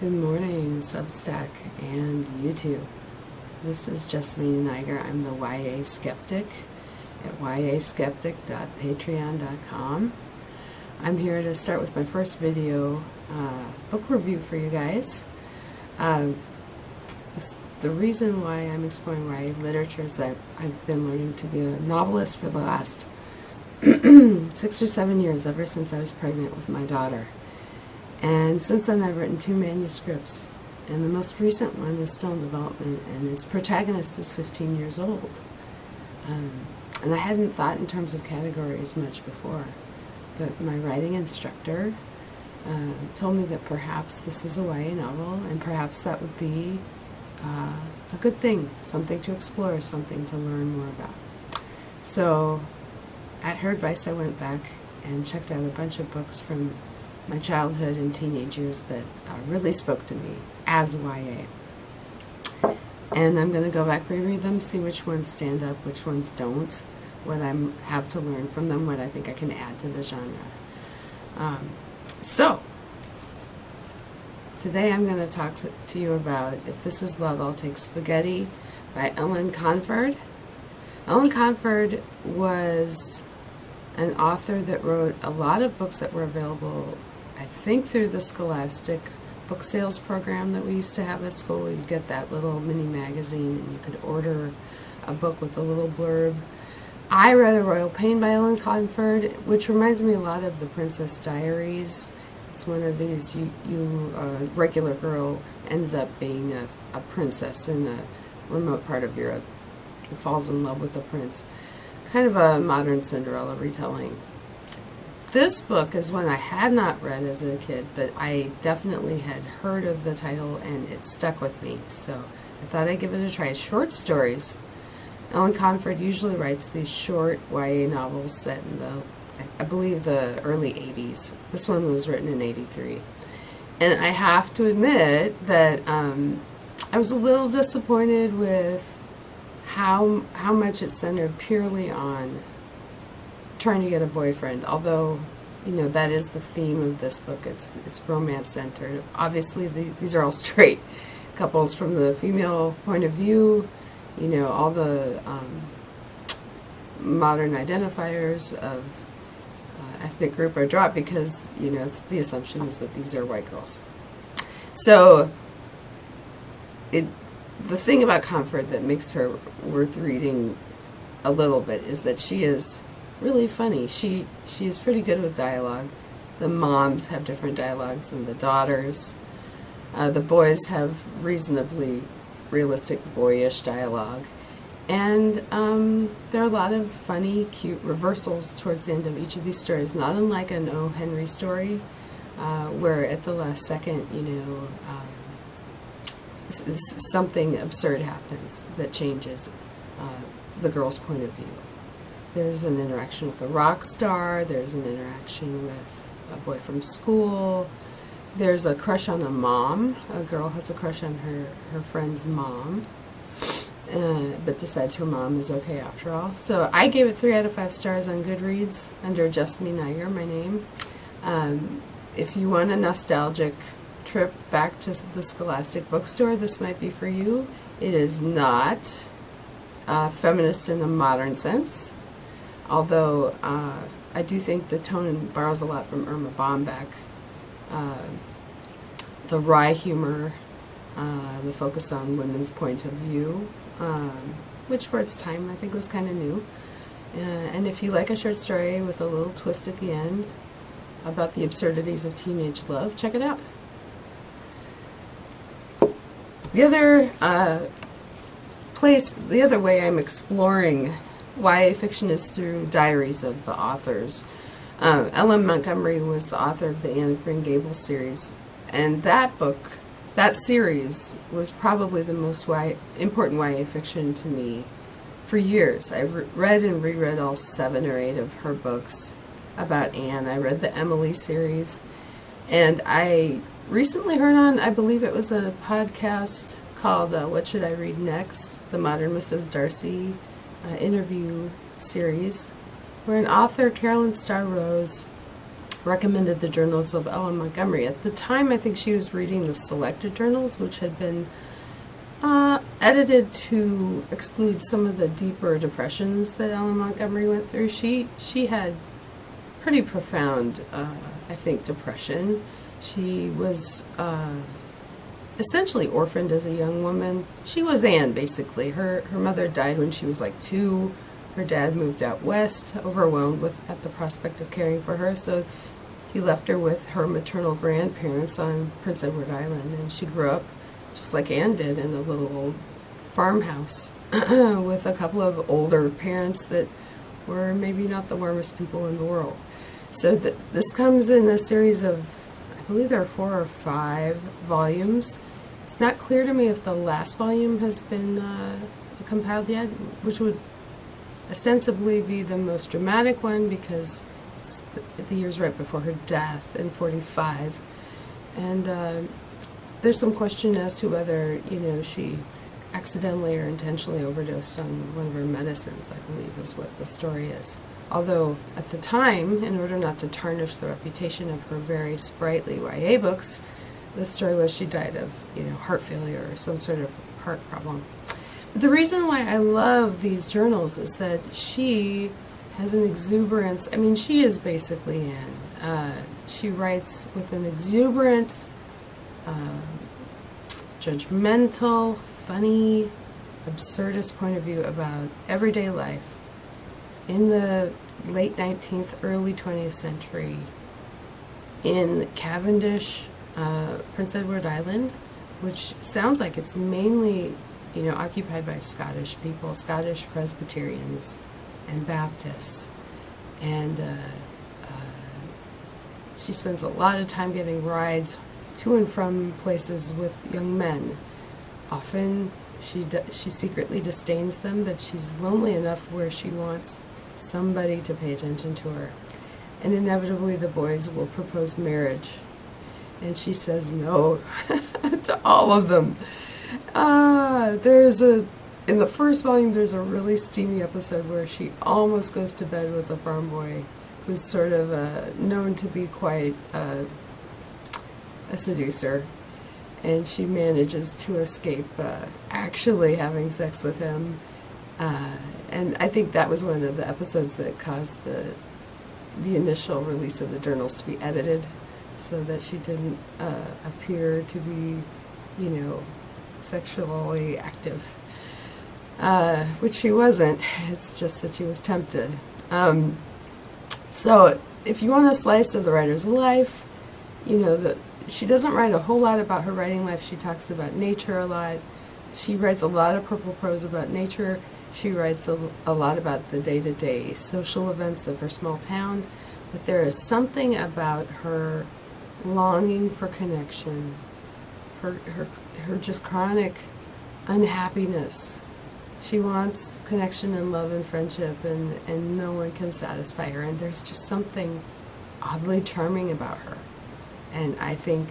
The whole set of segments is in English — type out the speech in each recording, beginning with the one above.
Good morning, Substack and YouTube. This is Jasmine Niger. I'm the YA Skeptic at yaskeptic.patreon.com. I'm here to start with my first video book review for you guys. The reason why I'm exploring YA literature is that I've been learning to be a novelist for the last 6 or 7 years, ever since I was pregnant with my daughter. And since then, I've written 2 manuscripts, and the most recent one is still in development, and its protagonist is 15 years old. And I hadn't thought in terms of categories much before, but my writing instructor told me that perhaps this is a YA novel, and perhaps that would be a good thing, something to explore, something to learn more about. So, at her advice, I went back and checked out a bunch of books from my childhood and teenage years that really spoke to me as YA. And I'm going to go back, reread them, see which ones stand up, which ones don't, what I have to learn from them, what I think I can add to the genre. So, today I'm going to talk to you about If This Is Love, I'll Take Spaghetti by Ellen Conford. Ellen Conford was an author that wrote a lot of books that were available, I think, through the Scholastic book sales program that we used to have at school. You'd get that little mini magazine and you could order a book with a little blurb. I read A Royal Pain by Ellen Conford, which reminds me a lot of The Princess Diaries. It's one of these, a regular girl ends up being a princess in a remote part of Europe who falls in love with a prince. Kind of a modern Cinderella retelling. This book is one I had not read as a kid, but I definitely had heard of the title and it stuck with me, so I thought I'd give it a try. Short stories. Ellen Conford usually writes these short YA novels set in I believe, the early 80s. This one was written in 83. And I have to admit that I was a little disappointed with how much it centered purely on trying to get a boyfriend, although, that is the theme of this book. It's romance centered. Obviously, these are all straight couples from the female point of view. All the modern identifiers of ethnic group are dropped because, the assumption is that these are white girls. So, the thing about Conford that makes her worth reading a little bit is that she is really funny. She is pretty good with dialogue. The moms have different dialogues than the daughters. The boys have reasonably realistic, boyish dialogue. And there are a lot of funny, cute reversals towards the end of each of these stories, not unlike an O. Henry story, where at the last second, something absurd happens that changes the girl's point of view. There's an interaction with a rock star, there's an interaction with a boy from school, there's a crush on a mom. A girl has a crush on her friend's mom, but decides her mom is okay after all. So I gave it 3 out of 5 stars on Goodreads under Jasmine Niger, my name. If you want a nostalgic trip back to the Scholastic bookstore, this might be for you. It is not feminist in a modern sense, although I do think the tone borrows a lot from Erma Bombeck. The wry humor, the focus on women's point of view, which for its time I think was kind of new. And if you like a short story with a little twist at the end about the absurdities of teenage love, check it out. The other way I'm exploring YA fiction is through diaries of the authors. Ellen Montgomery was the author of the Anne of Green Gables series, and that series was probably the most important YA fiction to me for years. I've read and reread all 7 or 8 of her books about Anne. I read the Emily series, and I recently heard on, I believe it was a podcast called What Should I Read Next? The Modern Mrs. Darcy interview series, where an author, Carolyn Starr Rose, recommended the journals of Ellen Montgomery. At the time, I think she was reading the selected journals, which had been edited to exclude some of the deeper depressions that Ellen Montgomery went through. She had pretty profound, I think, depression. She was essentially orphaned as a young woman. She was Anne, basically. Her mother died when she was like 2. Her dad moved out west, overwhelmed at the prospect of caring for her, so he left her with her maternal grandparents on Prince Edward Island, and she grew up just like Anne did in a little old farmhouse with a couple of older parents that were maybe not the warmest people in the world. So this comes in a series of, I believe there are 4 or 5 volumes. It's not clear to me if the last volume has been compiled yet, which would ostensibly be the most dramatic one because it's the years right before her death in 45. And there's some question as to whether, she accidentally or intentionally overdosed on one of her medicines, I believe is what the story is. Although, at the time, in order not to tarnish the reputation of her very sprightly YA books, the story was she died of, heart failure or some sort of heart problem. But the reason why I love these journals is that she has an exuberance. I mean, she is basically Anne. She writes with an exuberant, judgmental, funny, absurdist point of view about everyday life in the late 19th, early 20th century in Cavendish, Prince Edward Island, which sounds like it's mainly, occupied by Scottish people, Scottish Presbyterians and Baptists. And she spends a lot of time getting rides to and from places with young men. Often she secretly disdains them, but she's lonely enough where she wants somebody to pay attention to her. And inevitably the boys will propose marriage. And she says no to all of them. In the first volume, there's a really steamy episode where she almost goes to bed with a farm boy who's sort of known to be quite a seducer. And she manages to escape actually having sex with him. And I think that was one of the episodes that caused the initial release of the journals to be edited so that she didn't appear to be, sexually active. Which she wasn't. It's just that she was tempted. So if you want a slice of the writer's life, she doesn't write a whole lot about her writing life. She talks about nature a lot. She writes a lot of purple prose about nature. She writes a lot about the day-to-day social events of her small town. But there is something about her longing for connection, her just chronic unhappiness. She wants connection and love and friendship, and no one can satisfy her. And there's just something oddly charming about her. And I think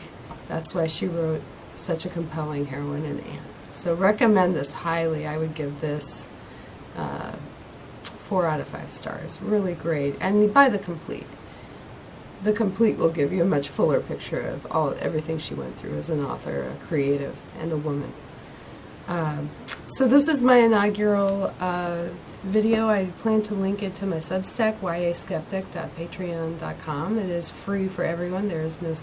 that's why she wrote such a compelling heroine in Anne. So recommend this highly. I would give this 4 out of 5 stars. Really great. And buy the complete. The complete will give you a much fuller picture of everything she went through as an author, a creative, and a woman. So this is my inaugural video. I plan to link it to my Substack, yaskeptic.patreon.com. It is free for everyone. There is no.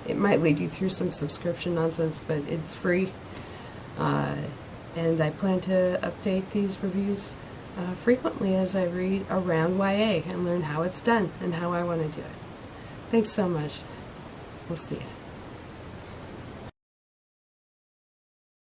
It might lead you through some subscription nonsense, but it's free. And I plan to update these reviews frequently as I read around YA and learn how it's done and how I want to do it. Thanks so much. We'll see you.